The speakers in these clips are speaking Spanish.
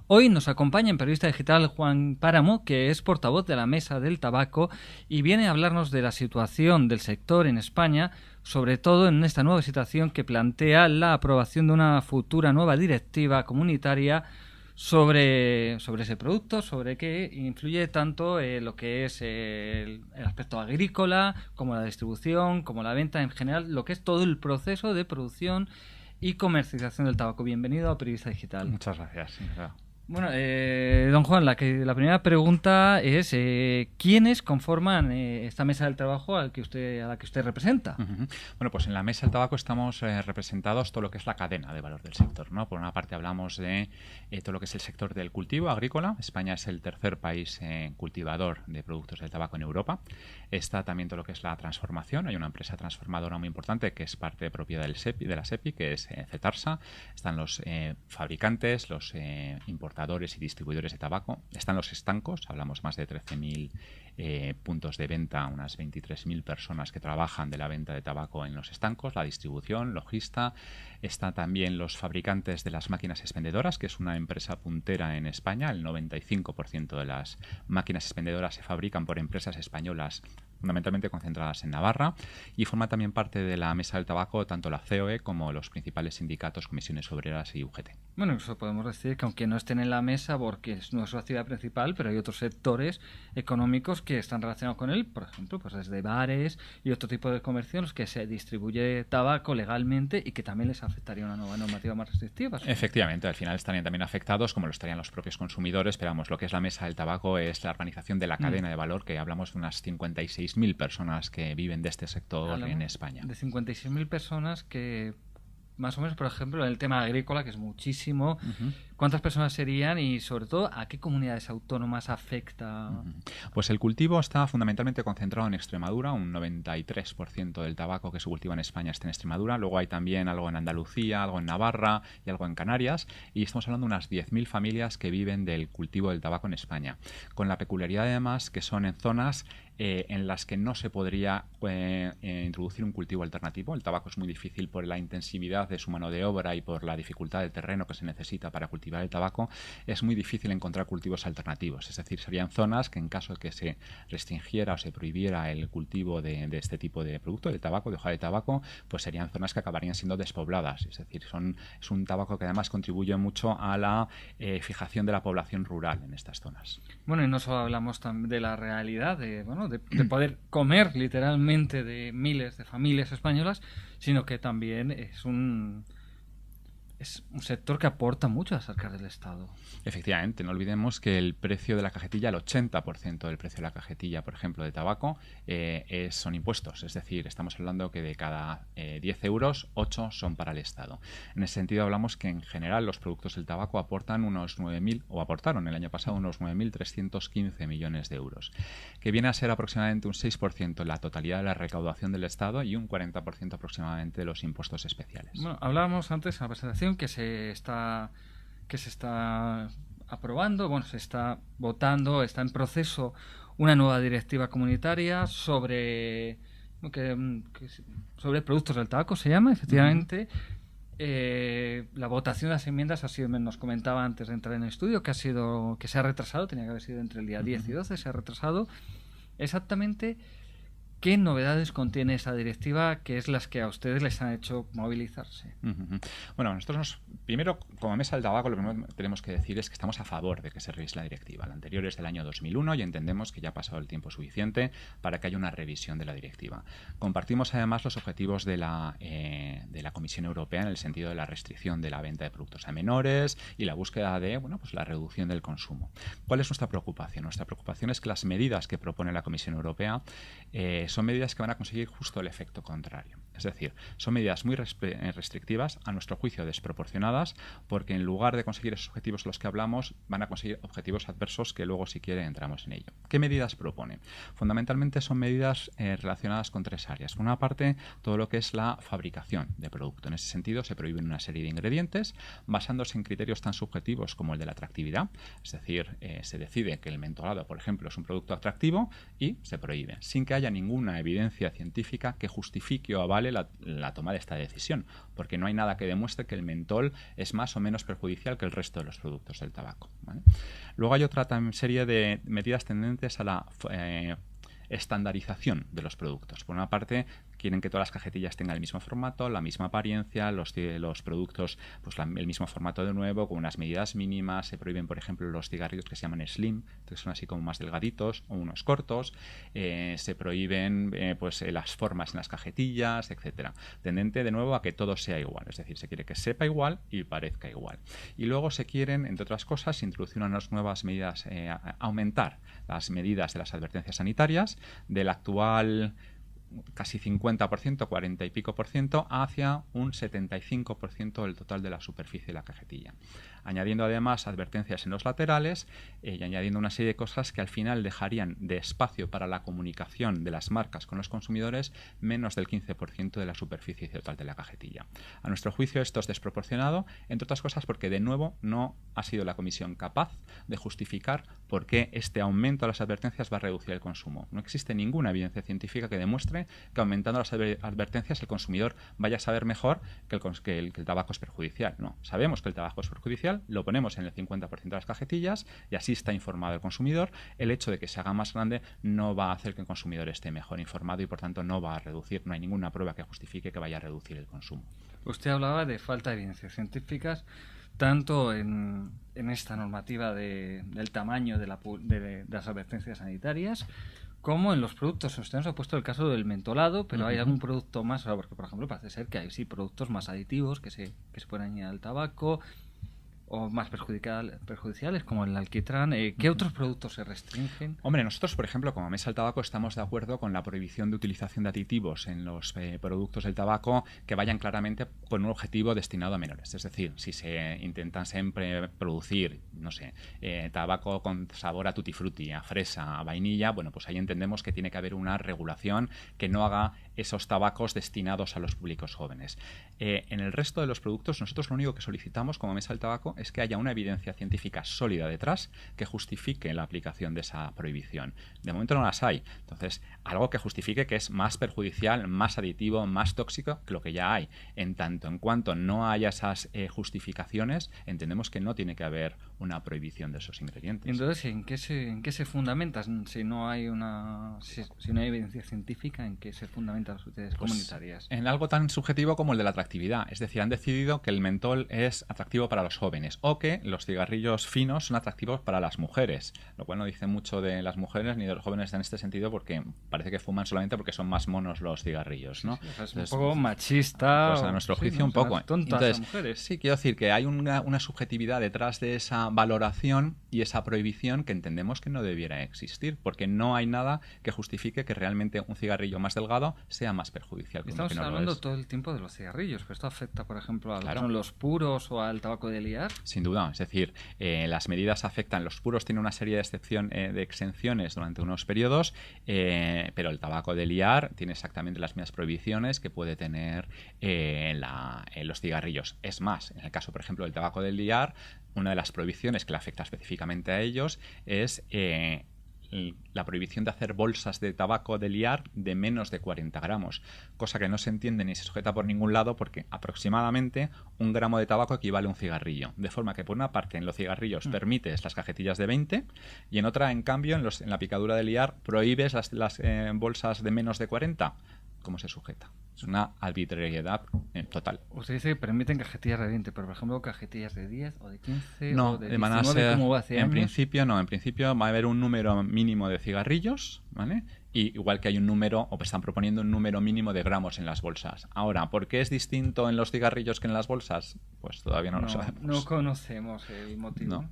Hoy nos acompaña en Periodista Digital Juan Páramo, que es portavoz de la Mesa del Tabaco y viene a hablarnos de la situación del sector en España, sobre todo en esta nueva situación que plantea la aprobación de una futura nueva directiva comunitaria sobre ese producto, sobre qué influye tanto lo que es el aspecto agrícola, como la distribución, como la venta en general, lo que es todo el proceso de producción y comercialización del tabaco. Bienvenido a Periodista Digital. Muchas gracias. Sí, claro. Bueno, don Juan, la primera pregunta es ¿quiénes conforman esta mesa del trabajo a la que usted representa? Bueno, pues en la mesa del tabaco estamos representados todo lo que es la cadena de valor del sector, ¿no? Por una parte hablamos de todo lo que es el sector del cultivo agrícola. España es el tercer país cultivador de productos del tabaco en Europa. Está también todo lo que es la transformación. Hay una empresa transformadora muy importante que es parte de propiedad de la SEPI, que es Cetarsa. Están los fabricantes, los importadores y distribuidores de tabaco. Están los estancos, hablamos más de 13.000 puntos de venta, unas 23.000 personas que trabajan de la venta de tabaco en los estancos, la distribución, logista. Están también los fabricantes de las máquinas expendedoras, que es una empresa puntera en España. El 95% de las máquinas expendedoras se fabrican por empresas españolas, fundamentalmente concentradas en Navarra, y forma también parte de la mesa del tabaco tanto la COE como los principales sindicatos, comisiones obreras y UGT. Bueno, eso podemos decir que aunque no estén en la mesa porque no es su actividad principal, pero hay otros sectores económicos que están relacionados con él, por ejemplo, pues desde bares y otro tipo de comercio en los que se distribuye tabaco legalmente y que también les afectaría una nueva normativa más restrictiva. Efectivamente, al final estarían también afectados, como lo estarían los propios consumidores, pero vamos, lo que es la mesa del tabaco es la organización de la cadena de valor, que hablamos de unas 56.000 personas que viven de este sector en España. De 56.000 personas que, más o menos, por ejemplo, en el tema agrícola, que es muchísimo, ¿cuántas personas serían y, sobre todo, a qué comunidades autónomas afecta? Pues el cultivo está fundamentalmente concentrado en Extremadura. Un 93% del tabaco que se cultiva en España está en Extremadura. Luego hay también algo en Andalucía, algo en Navarra y algo en Canarias. Y estamos hablando de unas 10.000 familias que viven del cultivo del tabaco en España. Con la peculiaridad, además, que son en zonas en las que no se podría introducir un cultivo alternativo. El tabaco es muy difícil por la intensividad de su mano de obra y por la dificultad del terreno que se necesita para cultivar el tabaco. Es muy difícil encontrar cultivos alternativos. Es decir, serían zonas que en caso de que se restringiera o se prohibiera el cultivo de este tipo de producto, de tabaco, de hoja de tabaco, pues serían zonas que acabarían siendo despobladas. Es decir, es un tabaco que además contribuye mucho a la fijación de la población rural en estas zonas. Bueno, y no solo hablamos de la realidad de poder comer literalmente de miles de familias españolas, sino que también es un sector que aporta mucho a las arcas del Estado. Efectivamente, no olvidemos que el precio de la cajetilla, el 80% del precio de la cajetilla, por ejemplo, de tabaco, son impuestos. Es decir, estamos hablando que de cada 10 euros, 8 son para el Estado. En ese sentido, hablamos que en general los productos del tabaco aportan aportaron el año pasado unos 9.315 millones de euros, que viene a ser aproximadamente un 6% en la totalidad de la recaudación del Estado y un 40% aproximadamente de los impuestos especiales. Bueno, hablábamos antes en la presentación que se está aprobando, bueno, se está votando, está en proceso una nueva directiva comunitaria sobre productos del tabaco, se llama, efectivamente. La votación de las enmiendas ha sido, nos comentaba antes de entrar en el estudio, que se ha retrasado, tenía que haber sido entre el día 10 y 12, se ha retrasado. Exactamente, ¿qué novedades contiene esa directiva, que es las que a ustedes les han hecho movilizarse? Bueno, nosotros primero, como mesa del tabaco, lo primero que tenemos que decir es que estamos a favor de que se revise la directiva. La anterior es del año 2001 y entendemos que ya ha pasado el tiempo suficiente para que haya una revisión de la directiva. Compartimos además los objetivos de la Comisión Europea en el sentido de la restricción de la venta de productos a menores y la búsqueda de la reducción del consumo. ¿Cuál es nuestra preocupación? Nuestra preocupación es que las medidas que propone la Comisión Europea son medidas que van a conseguir justo el efecto contrario. Es decir, son medidas muy restrictivas, a nuestro juicio desproporcionadas, porque en lugar de conseguir esos objetivos de los que hablamos, van a conseguir objetivos adversos que luego, si quiere, entramos en ello. ¿Qué medidas propone? Fundamentalmente son medidas relacionadas con tres áreas. Por una parte, todo lo que es la fabricación de producto. En ese sentido, se prohíben una serie de ingredientes basándose en criterios tan subjetivos como el de la atractividad. Es decir, se decide que el mentolado, por ejemplo, es un producto atractivo y se prohíbe, sin que haya ninguna evidencia científica que justifique o avale la toma de esta decisión, porque no hay nada que demuestre que el mentol es más o menos perjudicial que el resto de los productos del tabaco, ¿vale? Luego hay otra serie de medidas tendentes a la estandarización de los productos. Por una parte, quieren que todas las cajetillas tengan el mismo formato, la misma apariencia, los productos, pues el mismo formato de nuevo, con unas medidas mínimas. Se prohíben, por ejemplo, los cigarrillos que se llaman slim, que son así como más delgaditos, o unos cortos. Se prohíben las formas en las cajetillas, etcétera. Tendente, de nuevo, a que todo sea igual. Es decir, se quiere que sepa igual y parezca igual. Y luego se quieren, entre otras cosas, introducir unas nuevas medidas, aumentar las medidas de las advertencias sanitarias del actual casi 50%, 40 y pico por ciento, hacia un 75% del total de la superficie de la cajetilla. Añadiendo además advertencias en los laterales y añadiendo una serie de cosas que al final dejarían de espacio para la comunicación de las marcas con los consumidores menos del 15% de la superficie total de la cajetilla. A nuestro juicio esto es desproporcionado, entre otras cosas porque de nuevo no ha sido la Comisión capaz de justificar por qué este aumento de las advertencias va a reducir el consumo. No existe ninguna evidencia científica que demuestre que aumentando las advertencias el consumidor vaya a saber mejor que el tabaco es perjudicial. No, sabemos que el tabaco es perjudicial, lo ponemos en el 50% de las cajetillas y así está informado el consumidor. El hecho de que se haga más grande no va a hacer que el consumidor esté mejor informado y por tanto no va a reducir, no hay ninguna prueba que justifique que vaya a reducir el consumo. Usted hablaba de falta de evidencias científicas tanto en esta normativa del tamaño de las advertencias sanitarias como en los productos. Usted nos ha puesto el caso del mentolado, pero hay algún producto más, porque por ejemplo parece ser que hay productos más aditivos que se pueden añadir al tabaco o más perjudiciales como el alquitrán. ¿Qué otros productos se restringen? Hombre, nosotros, por ejemplo, como Mesa del Tabaco, estamos de acuerdo con la prohibición de utilización de aditivos en los productos del tabaco que vayan claramente con un objetivo destinado a menores. Es decir, si se intentan siempre producir, no sé, tabaco con sabor a tutti frutti, a fresa, a vainilla, bueno, pues ahí entendemos que tiene que haber una regulación que no haga esos tabacos destinados a los públicos jóvenes. En el resto de los productos, nosotros lo único que solicitamos como Mesa del Tabaco es que haya una evidencia científica sólida detrás que justifique la aplicación de esa prohibición. De momento no las hay. Entonces, algo que justifique que es más perjudicial, más aditivo, más tóxico que lo que ya hay. En tanto en cuanto no haya esas justificaciones, entendemos que no tiene que haber una prohibición de esos ingredientes. Entonces, ¿en qué se fundamenta? Si no hay si no hay evidencia científica, ¿en qué se fundamentan las utilidades comunitarias? En algo tan subjetivo como el de la atractividad. Es decir, han decidido que el mentol es atractivo para los jóvenes o que los cigarrillos finos son atractivos para las mujeres, lo cual no dice mucho de las mujeres ni de los jóvenes en este sentido, porque parece que fuman solamente porque son más monos los cigarrillos, ¿no? Sí, es un poco machista. Pues a nuestro juicio un poco. Entonces, mujeres. Sí, quiero decir que hay una subjetividad detrás de esa valoración y esa prohibición que entendemos que no debiera existir, porque no hay nada que justifique que realmente un cigarrillo más delgado sea más perjudicial. Estamos hablando todo el tiempo de los cigarrillos, pero esto afecta, por ejemplo, a los puros o al tabaco de liar. Sin duda, es decir, las medidas afectan. Los puros tienen una serie de exenciones durante unos periodos, pero el tabaco de liar tiene exactamente las mismas prohibiciones que puede tener los cigarrillos. Es más, en el caso, por ejemplo, del tabaco de liar, una de las prohibiciones que le afecta específicamente a ellos es la prohibición de hacer bolsas de tabaco de liar de menos de 40 gramos, cosa que no se entiende ni se sujeta por ningún lado, porque aproximadamente 1 gramo de tabaco equivale a un cigarrillo, de forma que por una parte en los cigarrillos permites las cajetillas de 20 y en otra, en cambio, en la picadura de liar prohíbes las bolsas de menos de 40. ¿Cómo se sujeta? Es una arbitrariedad total. Usted dice que permiten cajetillas de 20, pero por ejemplo cajetillas de 10 o de 15 no, o de 19, ¿cómo va hace años? En principio va a haber un número mínimo de cigarrillos, ¿vale? Y igual que hay un número, o están proponiendo un número mínimo de gramos en las bolsas. Ahora, ¿por qué es distinto en los cigarrillos que en las bolsas? Pues todavía no lo sabemos. No conocemos el motivo. No.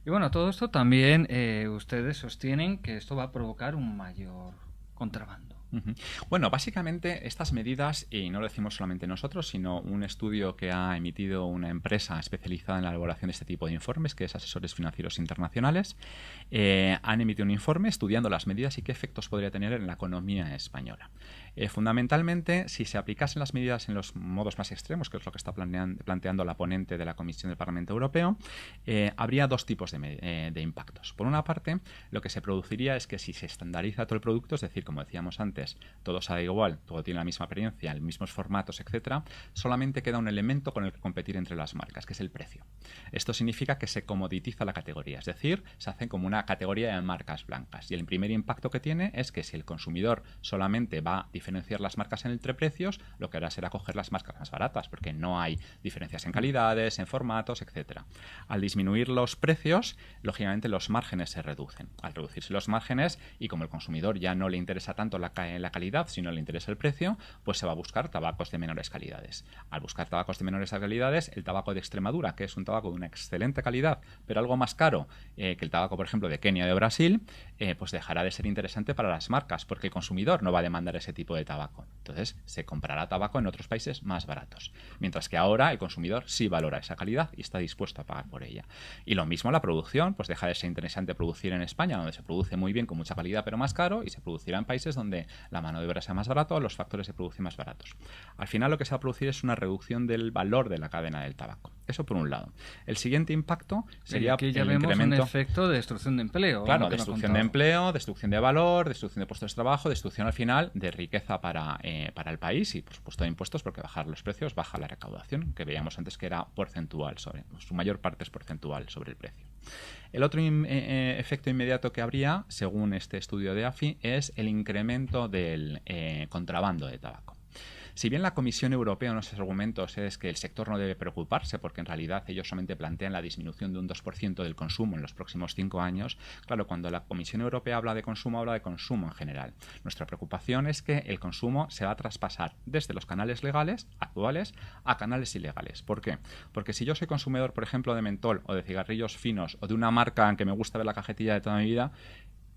Y bueno, todo esto también ustedes sostienen que esto va a provocar un mayor contrabando. Bueno, básicamente estas medidas, y no lo decimos solamente nosotros, sino un estudio que ha emitido una empresa especializada en la elaboración de este tipo de informes, que es Asesores Financieros Internacionales, han emitido un informe estudiando las medidas y qué efectos podría tener en la economía española. Fundamentalmente, si se aplicasen las medidas en los modos más extremos, que es lo que está planteando la ponente de la Comisión del Parlamento Europeo, habría dos tipos de impactos. Por una parte, lo que se produciría es que si se estandariza todo el producto, es decir, como decíamos antes, todo sabe igual, todo tiene la misma apariencia, los mismos formatos, etcétera, solamente queda un elemento con el que competir entre las marcas, que es el precio. Esto significa que se comoditiza la categoría, es decir, se hace como una categoría de marcas blancas. Y el primer impacto que tiene es que si el consumidor solamente va a diferenciar las marcas entre precios, lo que hará será coger las marcas más baratas, porque no hay diferencias en calidades, en formatos, etcétera. Al disminuir los precios, lógicamente los márgenes se reducen. Al reducirse los márgenes, y como el consumidor ya no le interesa tanto la calidad, sino le interesa el precio, pues se va a buscar tabacos de menores calidades. Al buscar tabacos de menores calidades, el tabaco de Extremadura, que es un tabaco de una excelente calidad, pero algo más caro que el tabaco, por ejemplo, de Kenia o de Brasil, pues dejará de ser interesante para las marcas, porque el consumidor no va a demandar ese tipo de tabaco. Entonces, se comprará tabaco en otros países más baratos. Mientras que ahora el consumidor sí valora esa calidad y está dispuesto a pagar por ella. Y lo mismo la producción, pues deja de ser interesante producir en España, donde se produce muy bien con mucha calidad pero más caro, y se producirá en países donde la mano de obra sea más barata o los factores de producción más baratos. Al final lo que se va a producir es una reducción del valor de la cadena del tabaco. Eso por un lado. El siguiente impacto sería aquí ya el vemos incremento. Un efecto de destrucción de empleo. Claro, destrucción de empleo, destrucción de valor, destrucción de puestos de trabajo, destrucción al final de riqueza para el país y, por supuesto, de impuestos, porque bajar los precios baja la recaudación, que veíamos antes que era porcentual, su mayor parte es porcentual sobre el precio. El otro efecto inmediato que habría, según este estudio de AFI, es el incremento del contrabando de tabaco. Si bien la Comisión Europea en los argumentos es que el sector no debe preocuparse porque en realidad ellos solamente plantean la disminución de un 2% del consumo en los próximos 5 años, claro, cuando la Comisión Europea habla de consumo en general. Nuestra preocupación es que el consumo se va a traspasar desde los canales legales actuales a canales ilegales. ¿Por qué? Porque si yo soy consumidor, por ejemplo, de mentol o de cigarrillos finos o de una marca en que me gusta ver la cajetilla de toda mi vida,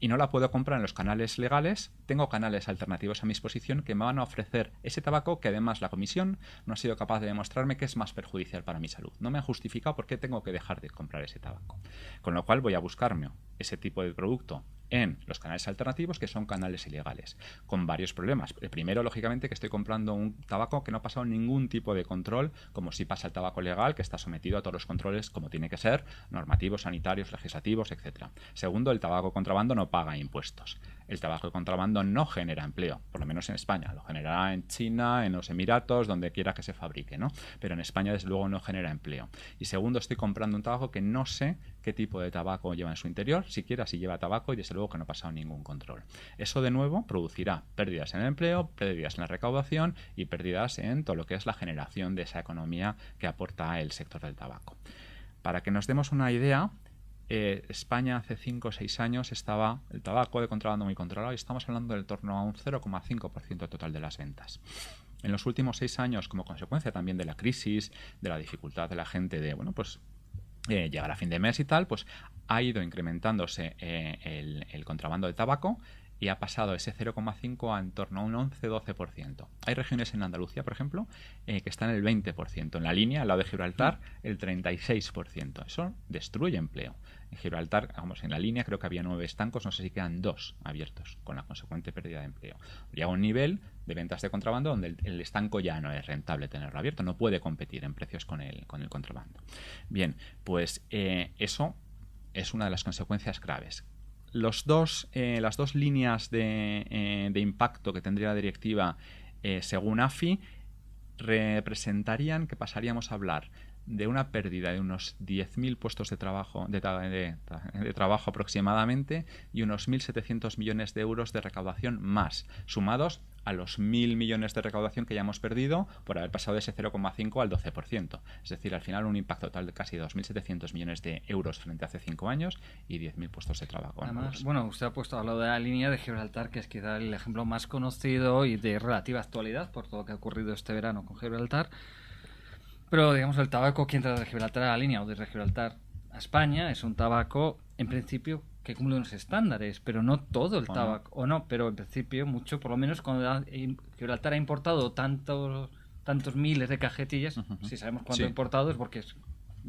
y no la puedo comprar en los canales legales, tengo canales alternativos a mi disposición que me van a ofrecer ese tabaco que además la Comisión no ha sido capaz de demostrarme que es más perjudicial para mi salud. No me ha justificado por qué tengo que dejar de comprar ese tabaco. Con lo cual voy a buscarme ese tipo de producto en los canales alternativos, que son canales ilegales, con varios problemas. El primero, lógicamente, que estoy comprando un tabaco que no ha pasado ningún tipo de control, como si pasa el tabaco legal, que está sometido a todos los controles como tiene que ser, normativos, sanitarios, legislativos, etc. Segundo, el tabaco contrabando no paga impuestos. El tabaco de contrabando no genera empleo, por lo menos en España. Lo generará en China, en los Emiratos, donde quiera que se fabrique, ¿no? Pero en España, desde luego, no genera empleo. Y segundo, estoy comprando un tabaco que no sé qué tipo de tabaco lleva en su interior, siquiera si lleva tabaco, y desde luego que no ha pasado ningún control. Eso, de nuevo, producirá pérdidas en el empleo, pérdidas en la recaudación y pérdidas en todo lo que es la generación de esa economía que aporta el sector del tabaco. Para que nos demos una idea, España hace 5 o 6 años estaba el tabaco de contrabando muy controlado y estamos hablando del torno a un 0,5% total de las ventas. En los últimos 6 años, como consecuencia también de la crisis, de la dificultad de la gente de, llegar a fin de mes y tal, pues ha ido incrementándose el contrabando de tabaco y ha pasado ese 0,5 a en torno a un 11-12%. Hay regiones en Andalucía, por ejemplo, que están en el 20%. En la línea, al lado de Gibraltar, el 36%. Eso destruye empleo. En Gibraltar, en la línea creo que había 9 estancos, no sé si quedan 2 abiertos, con la consecuente pérdida de empleo. Llega a un nivel de ventas de contrabando donde el estanco ya no es rentable tenerlo abierto, no puede competir en precios con el contrabando. Bien, pues eso es una de las consecuencias graves. Las dos líneas de impacto que tendría la directiva, según AFI, representarían que pasaríamos a hablar de una pérdida de unos 10.000 puestos de trabajo aproximadamente y unos 1.700 millones de euros de recaudación más, sumados a los 1.000 millones de recaudación que ya hemos perdido por haber pasado de ese 0,5 al 12%. Es decir, al final un impacto total de casi 2.700 millones de euros frente a hace 5 años y 10.000 puestos de trabajo. Además, usted ha hablado de la línea de Gibraltar, que es quizá el ejemplo más conocido y de relativa actualidad por todo lo que ha ocurrido este verano con Gibraltar. Pero, digamos, el tabaco que entra de Gibraltar a la línea o desde Gibraltar a España es un tabaco, en principio, que cumple unos estándares, pero no todo el tabaco. O no, pero en principio mucho, por lo menos cuando Gibraltar ha importado tantos miles de cajetillas, si sabemos cuánto ha importado es porque es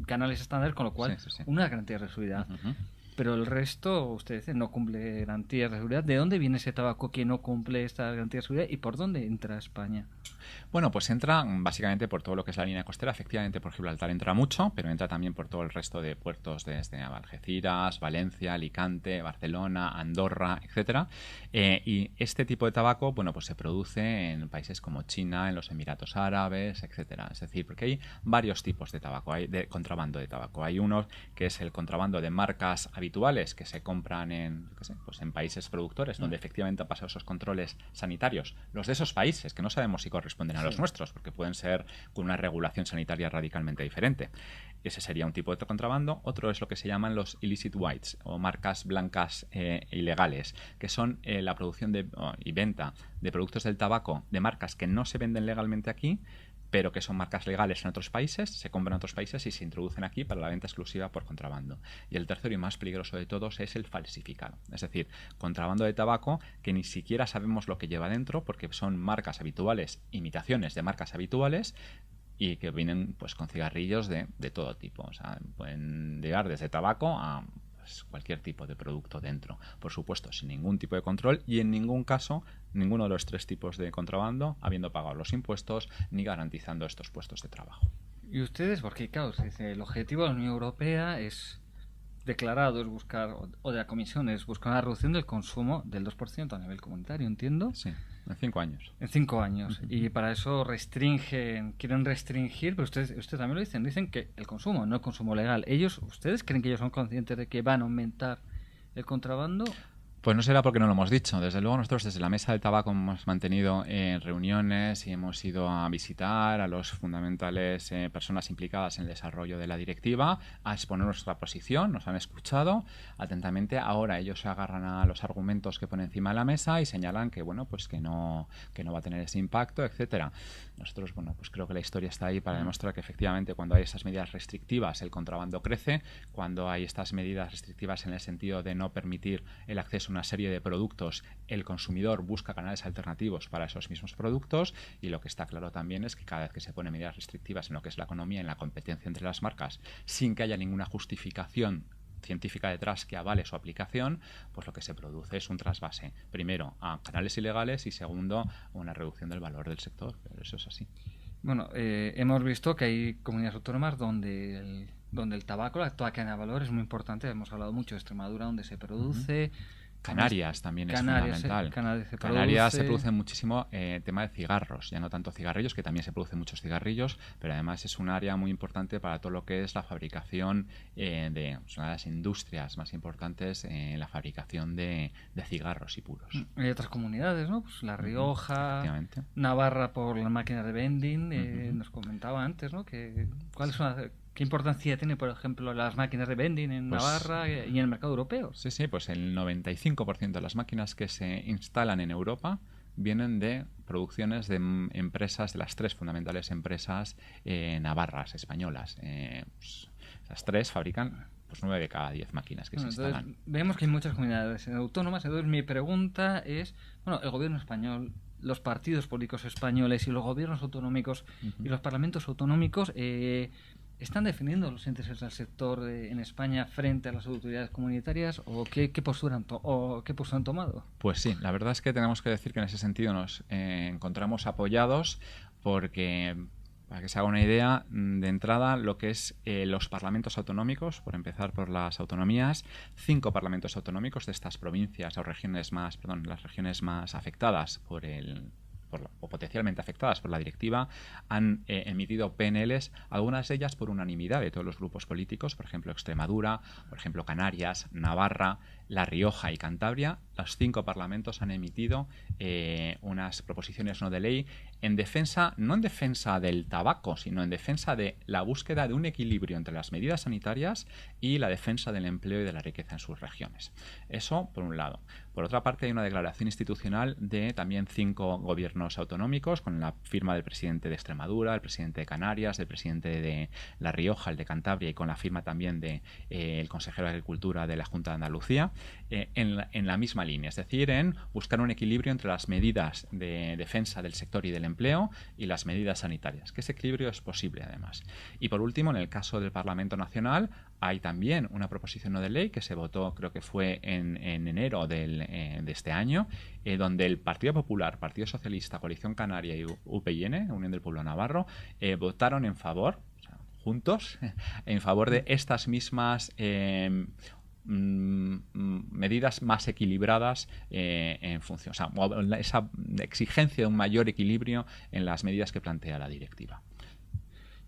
canales estándar, con lo cual una garantía de seguridad. pero el resto, usted dice, no cumple garantías de seguridad. ¿De dónde viene ese tabaco que no cumple estas garantías de seguridad y por dónde entra a España? Bueno, pues entra básicamente por todo lo que es la línea costera. Efectivamente, por Gibraltar entra mucho, pero entra también por todo el resto de puertos desde Algeciras, Valencia, Alicante, Barcelona, Andorra, etcétera. Y este tipo de tabaco, bueno, pues se produce en países como China, en los Emiratos Árabes, etcétera. Es decir, porque hay varios tipos de tabaco, hay de contrabando de tabaco. Hay uno que es el contrabando de marcas habituales que se compran en, qué sé, pues en países productores donde efectivamente han pasado esos controles sanitarios. Los de esos países, que no sabemos si corresponden a los nuestros, porque pueden ser con una regulación sanitaria radicalmente diferente. Ese sería un tipo de contrabando. Otro es lo que se llaman los illicit whites, o marcas blancas ilegales, que son la producción y venta de productos del tabaco de marcas que no se venden legalmente aquí, pero que son marcas legales en otros países, se compran en otros países y se introducen aquí para la venta exclusiva por contrabando. Y el tercero y más peligroso de todos es el falsificado, es decir, contrabando de tabaco que ni siquiera sabemos lo que lleva dentro porque son marcas habituales, imitaciones de marcas habituales, y que vienen pues con cigarrillos de todo tipo. O sea, pueden llegar desde tabaco a cualquier tipo de producto dentro, por supuesto sin ningún tipo de control y en ningún caso ninguno de los tres tipos de contrabando habiendo pagado los impuestos ni garantizando estos puestos de trabajo. ¿Y ustedes? Porque claro, el objetivo de la Unión Europea es declarado, es buscar, o de la Comisión, es buscar una reducción del consumo del 2% a nivel comunitario, entiendo. Sí, en 5 años. En 5 años. Y para eso quieren restringir, pero ustedes también lo dicen que el consumo, no el consumo legal. ¿Ustedes creen que ellos son conscientes de que van a aumentar el contrabando? Pues no será porque no lo hemos dicho. Desde luego nosotros desde la Mesa del Tabaco hemos mantenido reuniones y hemos ido a visitar a los fundamentales personas implicadas en el desarrollo de la directiva, a exponer nuestra posición, nos han escuchado atentamente. Ahora ellos se agarran a los argumentos que ponen encima de la mesa y señalan que bueno, pues que no va a tener ese impacto, etcétera. Nosotros, bueno, pues creo que la historia está ahí para demostrar que efectivamente cuando hay esas medidas restrictivas el contrabando crece, cuando hay estas medidas restrictivas en el sentido de no permitir el acceso una serie de productos, el consumidor busca canales alternativos para esos mismos productos y lo que está claro también es que cada vez que se ponen medidas restrictivas en lo que es la economía, en la competencia entre las marcas, sin que haya ninguna justificación científica detrás que avale su aplicación, pues lo que se produce es un trasvase, primero a canales ilegales y segundo una reducción del valor del sector, pero eso es así. Bueno, hemos visto que hay comunidades autónomas donde el tabaco, la cadena de valor es muy importante, hemos hablado mucho de Extremadura donde se produce. Canarias también es fundamental. Canarias se produce muchísimo tema de cigarros, ya no tanto cigarrillos, que también se producen muchos cigarrillos, pero además es un área muy importante para todo lo que es la fabricación de una de las industrias más importantes en la fabricación de cigarros y puros. Hay otras comunidades, ¿no? Pues La Rioja, Navarra por las máquinas de vending, nos comentaba antes, ¿no? ¿Qué importancia tiene, por ejemplo, las máquinas de vending en Navarra y en el mercado europeo? Sí, pues el 95% de las máquinas que se instalan en Europa vienen de producciones de empresas, de las tres fundamentales empresas navarras, españolas. Pues, esas tres fabrican 9 de cada 10 máquinas que se instalan. Entonces, vemos que hay muchas comunidades autónomas. Entonces, mi pregunta es, el gobierno español, los partidos políticos españoles y los gobiernos autonómicos y los parlamentos autonómicos ¿están defendiendo los intereses del sector en España frente a las autoridades comunitarias o qué postura han tomado? Pues sí, la verdad es que tenemos que decir que en ese sentido nos encontramos apoyados porque, para que se haga una idea, de entrada lo que es los parlamentos autonómicos, por empezar por las autonomías, 5 parlamentos autonómicos de estas provincias o regiones las regiones más afectadas o potencialmente afectadas por la directiva, han emitido PNLs, algunas de ellas por unanimidad de todos los grupos políticos, por ejemplo Extremadura, por ejemplo Canarias, Navarra, La Rioja y Cantabria. Los 5 parlamentos han emitido unas proposiciones no de ley no en defensa del tabaco, sino en defensa de la búsqueda de un equilibrio entre las medidas sanitarias y la defensa del empleo y de la riqueza en sus regiones. Eso por un lado. Por otra parte, hay una declaración institucional de también 5 gobiernos autonómicos, con la firma del presidente de Extremadura, el presidente de Canarias, del presidente de La Rioja, el de Cantabria, y con la firma también de el consejero de Agricultura de la Junta de Andalucía, en la misma línea, es decir, en buscar un equilibrio entre las medidas de defensa del sector y del empleo y las medidas sanitarias, que ese equilibrio es posible además. Y por último, en el caso del Parlamento Nacional, hay también una proposición no de ley que se votó, creo que fue en enero de este año, donde el Partido Popular, Partido Socialista, Coalición Canaria y UPyN, Unión del Pueblo Navarro, votaron en favor, juntos, en favor de estas mismas medidas más equilibradas en función, o sea, esa exigencia de un mayor equilibrio en las medidas que plantea la directiva.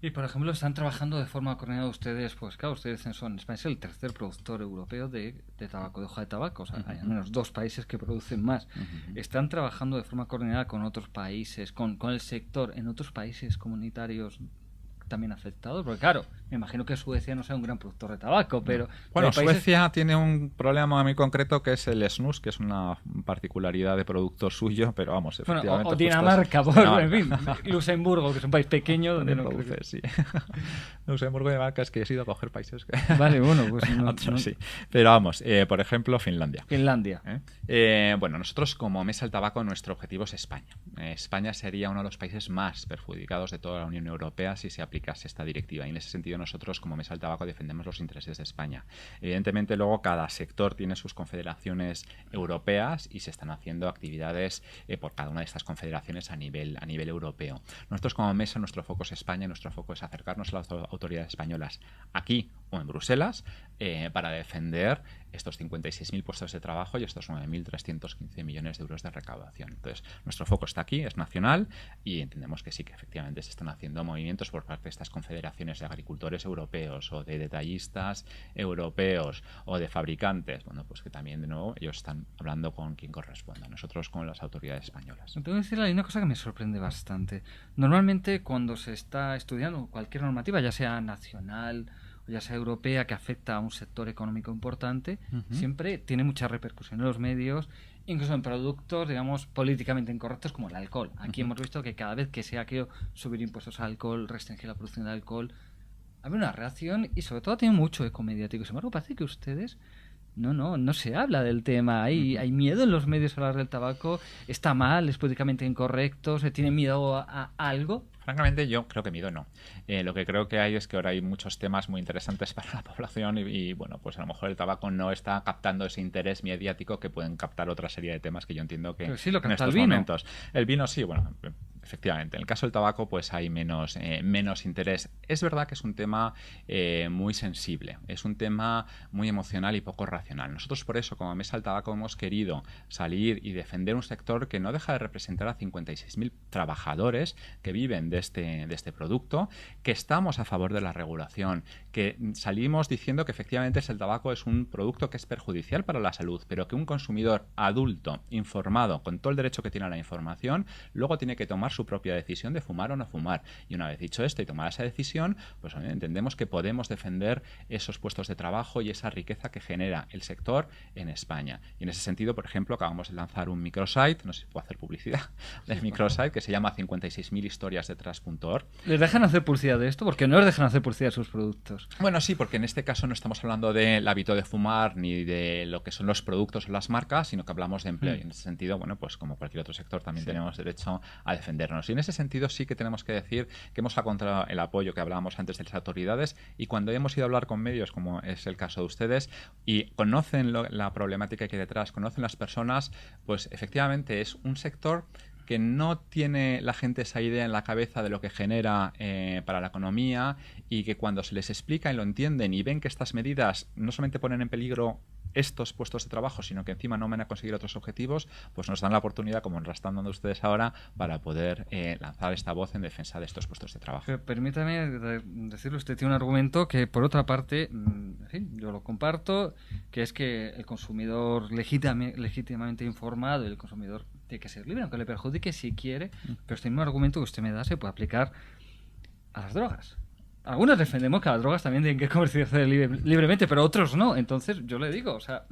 Y, por ejemplo, están trabajando de forma coordinada ustedes, pues claro, ustedes son España es el tercer productor europeo de tabaco, de hoja de tabaco, o sea, hay al menos 2 países que producen más. ¿Están trabajando de forma coordinada con otros países, con el sector en otros países comunitarios también afectados? Porque claro, me imagino que Suecia no sea un gran productor de tabaco, pero... Bueno, pero países... Suecia tiene un problema muy concreto que es el snus, que es una particularidad de producto suyo, pero vamos, efectivamente... Bueno, o Dinamarca, en fin, Luxemburgo, que es un país pequeño donde no produce, sí. Luxemburgo y Dinamarca, es que he sido a coger países que... Vale, bueno, pues no... sí. Pero vamos, por ejemplo, Finlandia. Bueno, nosotros como Mesa del Tabaco, nuestro objetivo es España. España sería uno de los países más perjudicados de toda la Unión Europea si se aplicase esta directiva, y en ese sentido nosotros como Mesa del Tabaco defendemos los intereses de España. Evidentemente luego cada sector tiene sus confederaciones europeas y se están haciendo actividades por cada una de estas confederaciones a nivel europeo. Nosotros como Mesa, nuestro foco es España, nuestro foco es acercarnos a las autoridades españolas aquí o en Bruselas para defender estos 56.000 puestos de trabajo y estos 9.315 millones de euros de recaudación. Entonces, nuestro foco está aquí, es nacional, y entendemos que sí, que efectivamente se están haciendo movimientos por parte de estas confederaciones de agricultores europeos o de detallistas europeos o de fabricantes, bueno, pues que también de nuevo ellos están hablando con quien corresponda, nosotros con las autoridades españolas. Tengo que decirle, hay una cosa que me sorprende bastante. Normalmente cuando se está estudiando cualquier normativa, ya sea nacional o ya sea europea, que afecta a un sector económico importante, siempre tiene mucha repercusión en los medios, incluso en productos, digamos, políticamente incorrectos como el alcohol. Aquí hemos visto que cada vez que se ha querido subir impuestos al alcohol, restringir la producción de alcohol, hay una reacción y sobre todo tiene mucho eco mediático. Sin embargo, parece que ustedes no se habla del tema. Hay miedo en los medios a hablar del tabaco, está mal, es políticamente incorrecto, se tiene miedo a algo. Francamente, yo creo que miedo no. Lo que creo que hay es que ahora hay muchos temas muy interesantes para la población y bueno, pues a lo mejor el tabaco no está captando ese interés mediático que pueden captar otra serie de temas que yo entiendo que sí, lo en estos momentos. El vino sí, bueno, efectivamente. En el caso del tabaco, pues hay menos interés. Es verdad que es un tema muy sensible, es un tema muy emocional y poco racional. Nosotros por eso, como Mesa del Tabaco, hemos querido salir y defender un sector que no deja de representar a 56.000 trabajadores que viven de este producto, que estamos a favor de la regulación, que salimos diciendo que efectivamente el tabaco es un producto que es perjudicial para la salud, pero que un consumidor adulto, informado, con todo el derecho que tiene a la información, luego tiene que tomar su propia decisión de fumar o no fumar. Y una vez dicho esto y tomada esa decisión, pues entendemos que podemos defender esos puestos de trabajo y esa riqueza que genera el sector en España. Y en ese sentido, por ejemplo, acabamos de lanzar un microsite, no sé si puedo hacer publicidad, del microsite que se llama 56.000 historias detrás.org. ¿Les dejan hacer publicidad de esto? Porque no les dejan hacer publicidad de sus productos. Bueno, sí, porque en este caso no estamos hablando del hábito de fumar ni de lo que son los productos o las marcas, sino que hablamos de empleo. Y en ese sentido, bueno, pues como cualquier otro sector también tenemos derecho a defendernos. Y en ese sentido sí que tenemos que decir que hemos encontrado el apoyo que hablábamos antes de las autoridades, y cuando hemos ido a hablar con medios, como es el caso de ustedes, y conocen la problemática que hay detrás, conocen las personas, pues efectivamente es un sector que no tiene la gente esa idea en la cabeza de lo que genera para la economía, y que cuando se les explica y lo entienden y ven que estas medidas no solamente ponen en peligro estos puestos de trabajo, sino que encima no van a conseguir otros objetivos, pues nos dan la oportunidad, como nos la están dando ustedes ahora, para poder lanzar esta voz en defensa de estos puestos de trabajo. Pero permítame decirle, usted tiene un argumento que, por otra parte, en fin, yo lo comparto, que es que el consumidor legítimamente informado, el consumidor tiene que ser libre, aunque le perjudique si quiere, pero este mismo argumento que usted me da se puede aplicar a las drogas. Algunos defendemos que las drogas también tienen que comercializarse libremente, pero otros no. Entonces, yo le digo, o sea...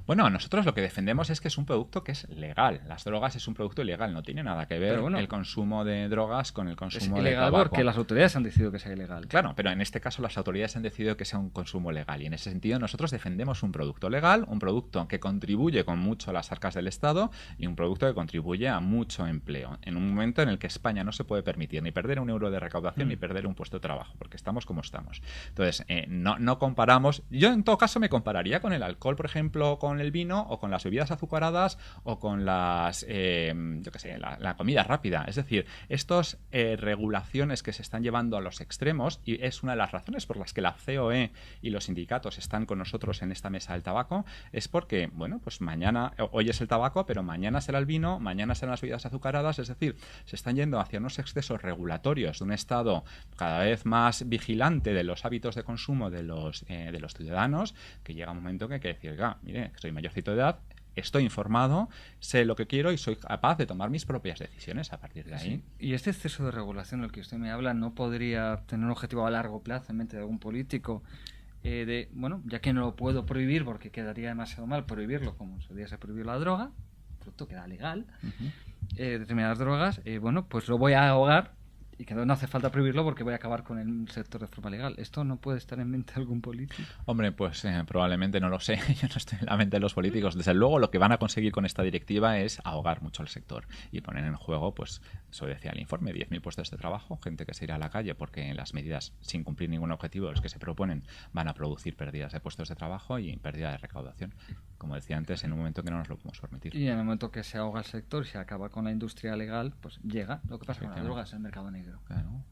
Bueno, nosotros lo que defendemos es que es un producto que es legal. Las drogas es un producto ilegal, no tiene nada que ver el consumo de drogas con el consumo de tabaco. Porque las autoridades han decidido que sea ilegal. Claro, pero en este caso las autoridades han decidido que sea un consumo legal y en ese sentido nosotros defendemos un producto legal, un producto que contribuye con mucho a las arcas del Estado y un producto que contribuye a mucho empleo. En un momento en el que España no se puede permitir ni perder un euro de recaudación ni perder un puesto de trabajo, porque estamos como estamos. Entonces, no comparamos. Yo en todo caso me compararía con el alcohol, por ejemplo, con el vino o con las bebidas azucaradas o con las, yo qué sé, la comida rápida. Es decir, estas regulaciones que se están llevando a los extremos, y es una de las razones por las que la COE y los sindicatos están con nosotros en esta mesa del tabaco, es porque, bueno, pues mañana, hoy es el tabaco, pero mañana será el vino, mañana serán las bebidas azucaradas. Es decir, se están yendo hacia unos excesos regulatorios de un Estado cada vez más vigilante de los hábitos de consumo de los ciudadanos, que llega un momento que hay que decir, mire, soy mayorcito de edad, estoy informado, sé lo que quiero y soy capaz de tomar mis propias decisiones a partir de ahí. Sí. Y este exceso de regulación del que usted me habla no podría tener un objetivo a largo plazo en mente de algún político bueno, ya que no lo puedo prohibir porque quedaría demasiado mal prohibirlo, como se debería prohibir la droga, producto queda legal, determinadas drogas, bueno, pues lo voy a ahogar y que no hace falta prohibirlo porque voy a acabar con el sector de forma legal. ¿Esto no puede estar en mente de algún político? Hombre, pues probablemente no lo sé. Yo no estoy en la mente de los políticos. Desde luego, lo que van a conseguir con esta directiva es ahogar mucho el sector y poner en juego, pues, eso decía el informe, 10.000 puestos de trabajo, gente que se irá a la calle porque las medidas, sin cumplir ningún objetivo, los que se proponen, van a producir pérdidas de puestos de trabajo y pérdida de recaudación. Como decía antes, en un momento que no nos lo podemos permitir. Y en el momento que se ahoga el sector y se acaba con la industria legal, pues llega lo que pasa con las drogas en el mercado negro. Claro.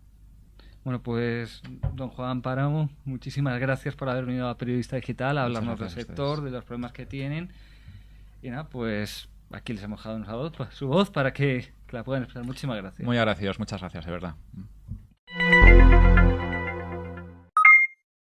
Bueno, pues don Juan Páramo, muchísimas gracias por haber venido a Periodista Digital a hablarnos del sector, de los problemas que tienen. Y nada, pues aquí les hemos dejado su voz para que la puedan expresar. Muchísimas gracias. Muy agradecidos, muchas gracias, de verdad.